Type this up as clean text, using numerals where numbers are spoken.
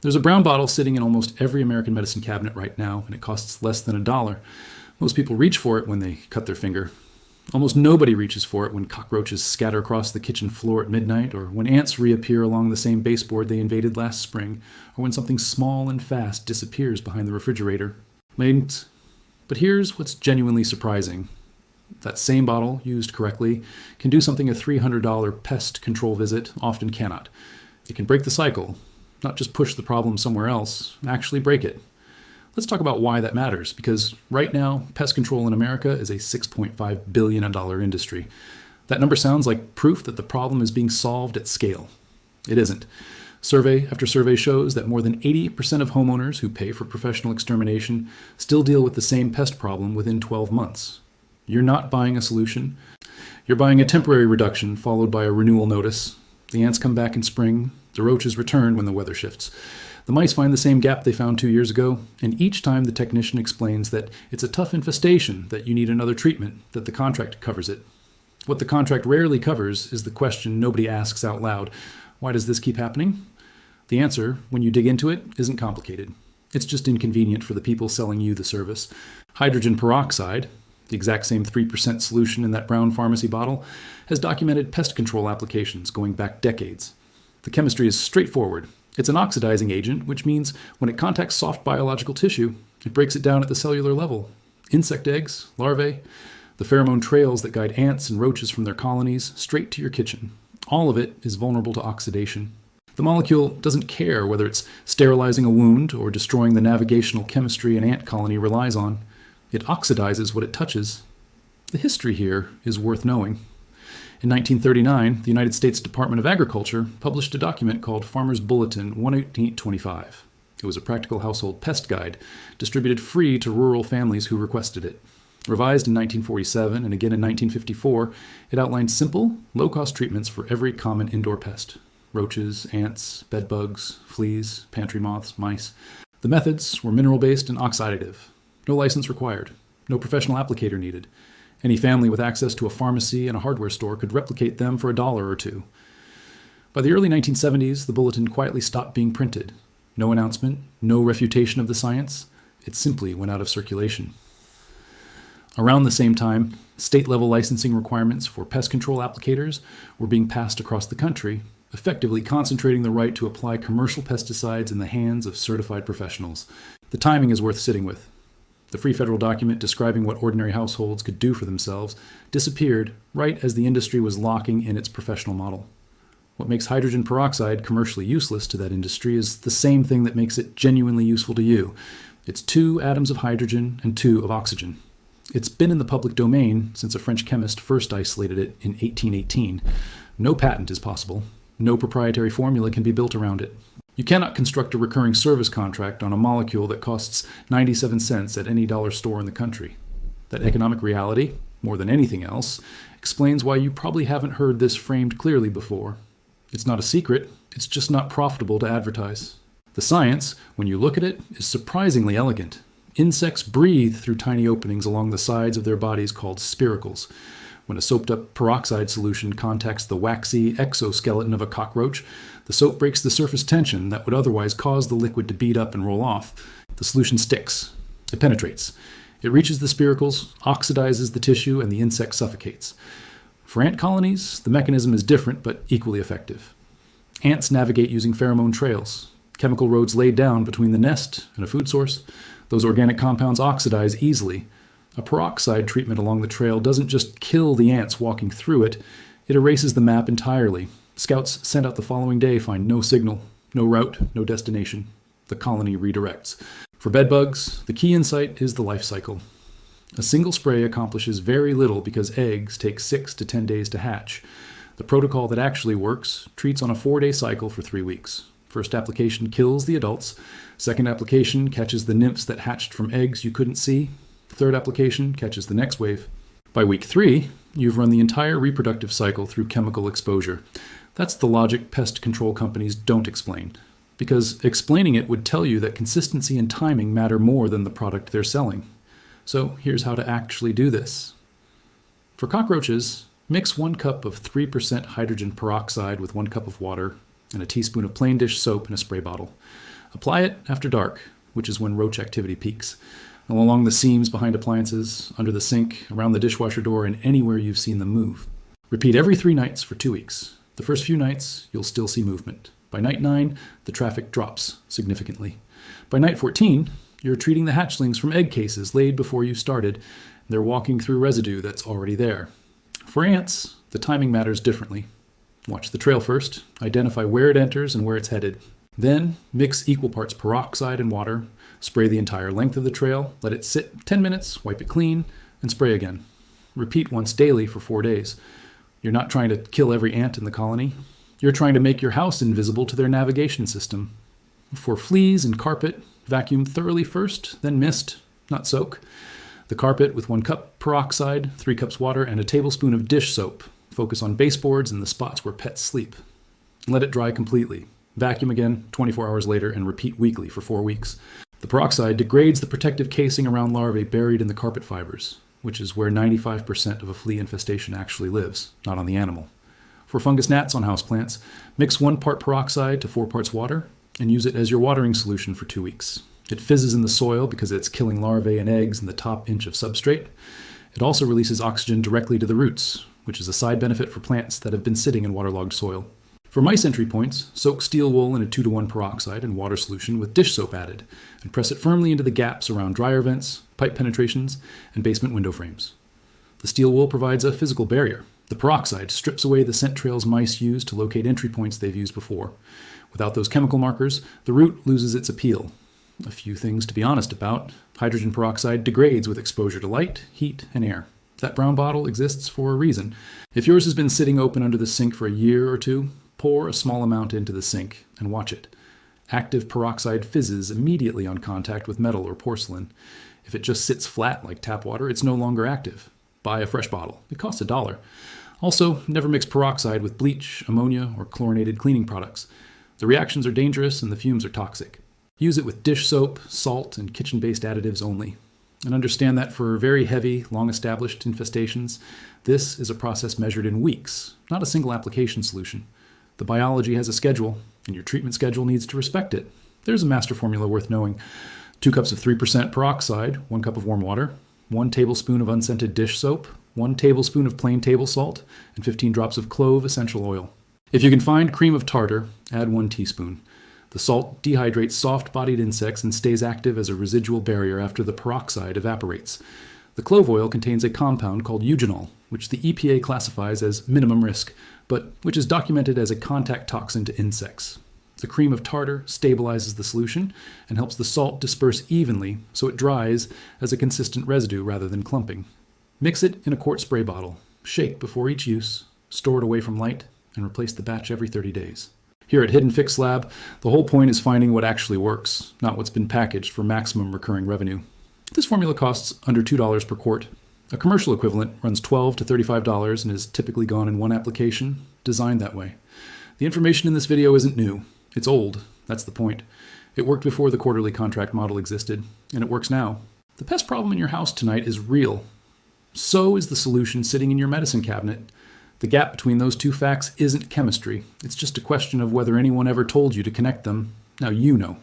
There's a brown bottle sitting in almost every American medicine cabinet right now, and it costs less than $1. Most people reach for it when they cut their finger. Almost nobody reaches for it when cockroaches scatter across the kitchen floor at midnight, or when ants reappear along the same baseboard they invaded last spring, or when something small and fast disappears behind the refrigerator. But here's what's genuinely surprising. That same bottle, used correctly, can do something a $300 pest control visit often cannot. It can break the cycle, not just push the problem somewhere else, actually break it. Let's talk about why that matters, because right now, pest control in America is a $6.5 billion industry. That number sounds like proof that the problem is being solved at scale. It isn't. Survey after survey shows that more than 80% of homeowners who pay for professional extermination still deal with the same pest problem within 12 months. You're not buying a solution. You're buying a temporary reduction followed by a renewal notice. The ants come back in spring. The roaches return when the weather shifts. The mice find the same gap they found 2 years ago, and each time the technician explains that it's a tough infestation, that you need another treatment, that the contract covers it. What the contract rarely covers is the question nobody asks out loud. Why does this keep happening? The answer, when you dig into it, isn't complicated. It's just inconvenient for the people selling you the service. Hydrogen peroxide, the exact same 3% solution in that brown pharmacy bottle, has documented pest control applications going back decades. The chemistry is straightforward. It's an oxidizing agent, which means when it contacts soft biological tissue, it breaks it down at the cellular level. Insect eggs, larvae, the pheromone trails that guide ants and roaches from their colonies straight to your kitchen. All of it is vulnerable to oxidation. The molecule doesn't care whether it's sterilizing a wound or destroying the navigational chemistry an ant colony relies on. It oxidizes what it touches. The history here is worth knowing. In 1939, the United States Department of Agriculture published a document called Farmer's Bulletin 11825. It was a practical household pest guide, distributed free to rural families who requested it. Revised in 1947 and again in 1954, it outlined simple, low-cost treatments for every common indoor pest: roaches, ants, bedbugs, fleas, pantry moths, mice. The methods were mineral-based and oxidative. No license required. No professional applicator needed. Any family with access to a pharmacy and a hardware store could replicate them for $1 or $2. By the early 1970s, the bulletin quietly stopped being printed. No announcement, no refutation of the science. It simply went out of circulation. Around the same time, state-level licensing requirements for pest control applicators were being passed across the country, effectively concentrating the right to apply commercial pesticides in the hands of certified professionals. The timing is worth sitting with. The free federal document describing what ordinary households could do for themselves disappeared right as the industry was locking in its professional model. What makes hydrogen peroxide commercially useless to that industry is the same thing that makes it genuinely useful to you. It's 2 atoms of hydrogen and 2 of oxygen. It's been in the public domain since a French chemist first isolated it in 1818. No patent is possible. No proprietary formula can be built around it. You cannot construct a recurring service contract on a molecule that costs 97 cents at any dollar store in the country. That economic reality, more than anything else, explains why you probably haven't heard this framed clearly before. It's not a secret, it's just not profitable to advertise. The science, when you look at it, is surprisingly elegant. Insects breathe through tiny openings along the sides of their bodies called spiracles. When a soaped-up peroxide solution contacts the waxy exoskeleton of a cockroach, the soap breaks the surface tension that would otherwise cause the liquid to bead up and roll off. The solution sticks. It penetrates. It reaches the spiracles, oxidizes the tissue, and the insect suffocates. For ant colonies, the mechanism is different but equally effective. Ants navigate using pheromone trails, chemical roads laid down between the nest and a food source. Those organic compounds oxidize easily. A peroxide treatment along the trail doesn't just kill the ants walking through it, it erases the map entirely. Scouts sent out the following day find no signal, no route, no destination. The colony redirects. For bedbugs, the key insight is the life cycle. A single spray accomplishes very little because eggs take 6 to 10 days to hatch. The protocol that actually works treats on a 4-day cycle for 3 weeks. First application kills the adults. Second application catches the nymphs that hatched from eggs you couldn't see. Third application catches the next wave. By week 3, you've run the entire reproductive cycle through chemical exposure. That's the logic pest control companies don't explain, because explaining it would tell you that consistency and timing matter more than the product they're selling. So here's how to actually do this. For cockroaches, mix 1 cup of 3% hydrogen peroxide with 1 cup of water and a teaspoon of plain dish soap in a spray bottle. Apply it after dark, which is when roach activity peaks, along the seams behind appliances, under the sink, around the dishwasher door, and anywhere you've seen them move. Repeat every 3 nights for 2 weeks. The first few nights, you'll still see movement. By night 9, the traffic drops significantly. By night 14, you're treating the hatchlings from egg cases laid before you started. They're walking through residue that's already there. For ants, the timing matters differently. Watch the trail first, identify where it enters and where it's headed. Then, mix equal parts peroxide and water, spray the entire length of the trail, let it sit 10 minutes, wipe it clean, and spray again. Repeat once daily for 4 days. You're not trying to kill every ant in the colony. You're trying to make your house invisible to their navigation system. For fleas and carpet, vacuum thoroughly first, then mist, not soak. The carpet with 1 cup peroxide, 3 cups water, and a tablespoon of dish soap. Focus on baseboards and the spots where pets sleep. Let it dry completely. Vacuum again 24 hours later and repeat weekly for 4 weeks. The peroxide degrades the protective casing around larvae buried in the carpet fibers, which is where 95% of a flea infestation actually lives, not on the animal. For fungus gnats on houseplants, mix 1 part peroxide to 4 parts water and use it as your watering solution for 2 weeks. It fizzes in the soil because it's killing larvae and eggs in the top inch of substrate. It also releases oxygen directly to the roots, which is a side benefit for plants that have been sitting in waterlogged soil. For mice entry points, soak steel wool in a 2-to-1 peroxide and water solution with dish soap added, and press it firmly into the gaps around dryer vents, pipe penetrations, and basement window frames. The steel wool provides a physical barrier. The peroxide strips away the scent trails mice use to locate entry points they've used before. Without those chemical markers, the root loses its appeal. A few things to be honest about. Hydrogen peroxide degrades with exposure to light, heat, and air. That brown bottle exists for a reason. If yours has been sitting open under the sink for a year or 2, pour a small amount into the sink and watch it. Active peroxide fizzes immediately on contact with metal or porcelain. If it just sits flat like tap water, it's no longer active. Buy a fresh bottle. It costs $1. Also, never mix peroxide with bleach, ammonia, or chlorinated cleaning products. The reactions are dangerous and the fumes are toxic. Use it with dish soap, salt, and kitchen-based additives only. And understand that for very heavy, long-established infestations, this is a process measured in weeks, not a single application solution. The biology has a schedule, and your treatment schedule needs to respect it. There's a master formula worth knowing. 2 cups of 3% peroxide, 1 cup of warm water, 1 tablespoon of unscented dish soap, 1 tablespoon of plain table salt, and 15 drops of clove essential oil. If you can find cream of tartar, add 1 teaspoon. The salt dehydrates soft-bodied insects and stays active as a residual barrier after the peroxide evaporates. The clove oil contains a compound called eugenol, which the EPA classifies as minimum risk, but which is documented as a contact toxin to insects. The cream of tartar stabilizes the solution and helps the salt disperse evenly so it dries as a consistent residue rather than clumping. Mix it in a quart spray bottle. Shake before each use, store it away from light, and replace the batch every 30 days. Here at Hidden Fix Lab, the whole point is finding what actually works, not what's been packaged for maximum recurring revenue. This formula costs under $2 per quart. A commercial equivalent runs $12 to $35 and is typically gone in 1 application, designed that way. The information in this video isn't new. It's old. That's the point. It worked before the quarterly contract model existed, and it works now. The pest problem in your house tonight is real. So is the solution sitting in your medicine cabinet. The gap between those 2 facts isn't chemistry. It's just a question of whether anyone ever told you to connect them. Now you know.